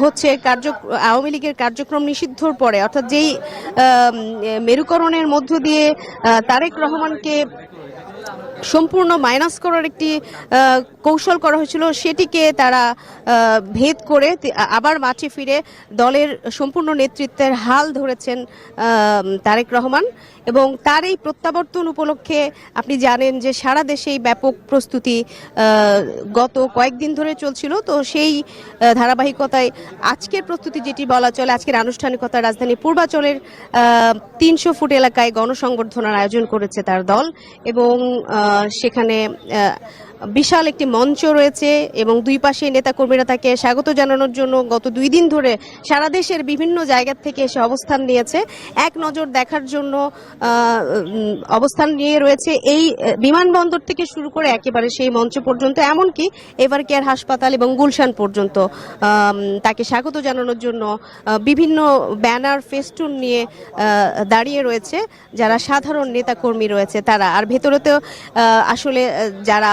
হচ্ছে আওয়ামী লীগের কার্যক্রম নিষিদ্ধর পরে, অর্থাৎ যেই মেরুকরণের মধ্য দিয়ে তারেক রহমানকে সম্পূর্ণ মাইনাস করার একটি কৌশল করা হয়েছিল, সেটিকে তারা ভেদ করে আবার মাঠে ফিরে দলের সম্পূর্ণ নেতৃত্বের হাল ধরেছেন তারেক রহমান। এবং তার এই প্রত্যাবর্তন উপলক্ষে আপনি জানেন যে সারা দেশেই ব্যাপক প্রস্তুতি গত কয়েকদিন ধরে চলছিল। তো সেই ধারাবাহিকতায় আজকের প্রস্তুতি যেটি বলা চলে, আজকের আনুষ্ঠানিকতা রাজধানী পূর্বাঞ্চলের ৩০০ ফুট এলাকায় গণসংবর্ধনার আয়োজন করেছে তার দল। এবং সেখানে বিশাল একটি মঞ্চ রয়েছে এবং দুই পাশে নেতাকর্মীরা তাকে স্বাগত জানানোর জন্য গত 2 দিন ধরে সারা দেশের বিভিন্ন জায়গা থেকে এসে অবস্থান নিয়েছে, এক নজর দেখার জন্য অবস্থান নিয়ে রয়েছে এই বিমানবন্দর থেকে শুরু করে একেবারে সেই মঞ্চ পর্যন্ত, এমনকি এভার কেয়ার হাসপাতাল এবং গুলশান পর্যন্ত তাকে স্বাগত জানানোর জন্য বিভিন্ন ব্যানার ফেস্টুন নিয়ে দাঁড়িয়ে রয়েছে যারা সাধারণ নেতাকর্মী রয়েছে তারা। আর ভেতরেতেও আসলে যারা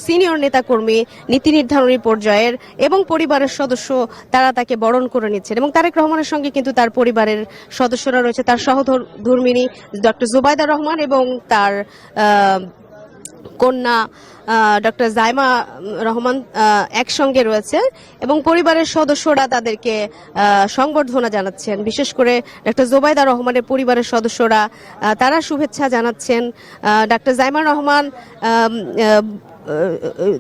সিনিয়র নেতাকর্মী, নীতি নির্ধারণী পর্যায়ের এবং পরিবারের সদস্য, তারা তাকে বরণ করে নিচ্ছেন। এবং তারেক রহমানের সঙ্গে কিন্তু তার পরিবারের সদস্যরা রয়েছে, তার সহধর্মিণী ডক্টর জুবাইদা রহমান এবং তার কন্যা ডক্টর জাইমা রহমান একসঙ্গে রয়েছে এবং পরিবারের সদস্যরা তাদেরকে সংবর্ধনা জানাচ্ছেন। বিশেষ করে ডক্টর জুবাইদা রহমানের পরিবারের সদস্যরা তারা শুভেচ্ছা জানাচ্ছেন। ডক্টর জাইমা রহমান,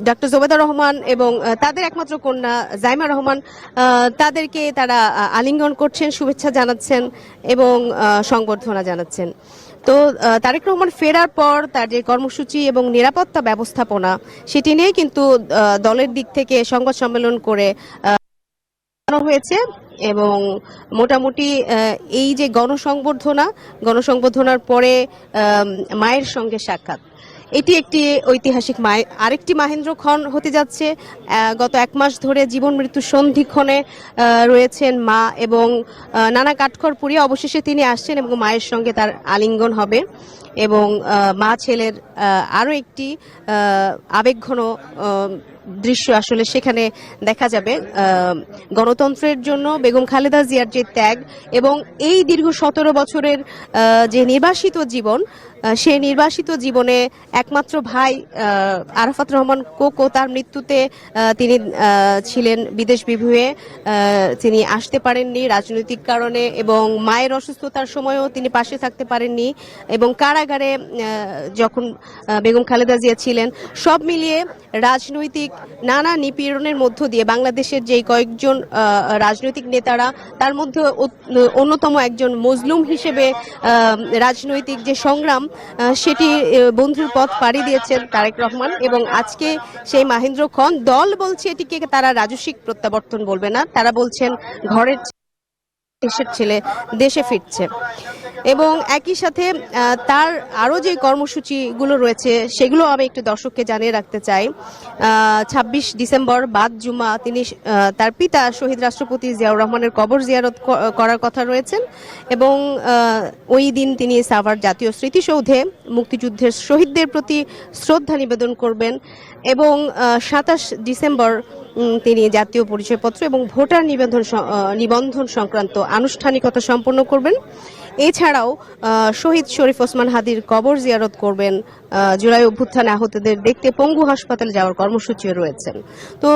ডক্টর জুবাইদা রহমান এবং তাদের একমাত্র কন্যা জাইমা রহমান, তাদেরকে তারা আলিঙ্গন করছেন, শুভেচ্ছা জানাচ্ছেন এবং সংবর্ধনা জানাচ্ছেন। তো তারেক রহমান ফেরার পর তার যে কর্মসূচি এবং নিরাপত্তা ব্যবস্থাপনা, সেটি নিয়ে কিন্তু দলের দিক থেকে সংবাদ সম্মেলন করে হয়েছে। এবং মোটামুটি এই যে গণসংবর্ধনার পরে মায়ের সঙ্গে সাক্ষাৎ, এটি একটি ঐতিহাসিক আরেকটি মাহেন্দ্রক্ষণ হতে যাচ্ছে। গত 1 মাস ধরে জীবন মৃত্যু সন্ধিক্ষণে রয়েছেন মা এবং নানা কাঠখড় পুড়িয়ে অবশেষে তিনি আসছেন এবং মায়ের সঙ্গে তার আলিঙ্গন হবে। এবং মা ছেলের আরো একটি আবেগঘন দৃশ্য আসলে সেখানে দেখা যাবে। গণতন্ত্রের জন্য বেগম খালেদা জিয়ার যে ত্যাগ এবং এই দীর্ঘ 17 বছরের যে নির্বাসিত জীবন, সেই নির্বাসিত জীবনে একমাত্র ভাই আরাফাত রহমান কোকো, তার মৃত্যুতে তিনি ছিলেন বিদেশ বিভুঁয়ে, তিনি আসতে পারেননি রাজনৈতিক কারণে এবং মায়ের অসুস্থতার সময়ও তিনি পাশে থাকতে পারেননি এবং কারাগারে যখন বেগম খালেদা জিয়া ছিলেন। সব মিলিয়ে রাজনৈতিক নানা নিপীড়নের মধ্য দিয়ে বাংলাদেশের যে কয়েকজন রাজনৈতিক নেতারা, তার মধ্যে অন্যতম একজন মজলুম হিসেবে রাজনৈতিক যে সংগ্রাম, সেটি বন্ধুর পথ পাড়ি দিয়েছেন তারেক রহমান। এবং আজকে সেই মাহেন্দ্রক্ষণ, দল বলছে এটিকে তারা রাজস্বিক প্রত্যাবর্তন বলবে না, তারা বলছেন ঘরের দেশের ছেলে দেশে ফিরছে। এবং একই সাথে তার আরো যে কর্মসূচিগুলো রয়েছে সেগুলো আমি একটু দর্শককে জানিয়ে রাখতে চাই। 26 ডিসেম্বর বাদ জুমা তিনি তার পিতা শহীদ রাষ্ট্রপতি জিয়াউর রহমানের কবর জিয়ারত করার কথা রয়েছেন এবং ওই দিন তিনি সাভার জাতীয় স্মৃতিসৌধে মুক্তিযুদ্ধের শহীদদের প্রতি শ্রদ্ধা নিবেদন করবেন। এবং 27 ডিসেম্বর তিনি জাতীয় পরিচয়পত্র এবং ভোটার নিবন্ধন সংক্রান্ত আনুষ্ঠানিকতা সম্পন্ন করবেন। এছাড়াও শহীদ শরীফ ওসমান হাদির কবর জিয়ারত করবেন। জুলাই অভ্যুত্থানে আহতদের দেখতে পঙ্গু হাসপাতালে যাওয়ার কর্মসূচিও রয়েছেন। তো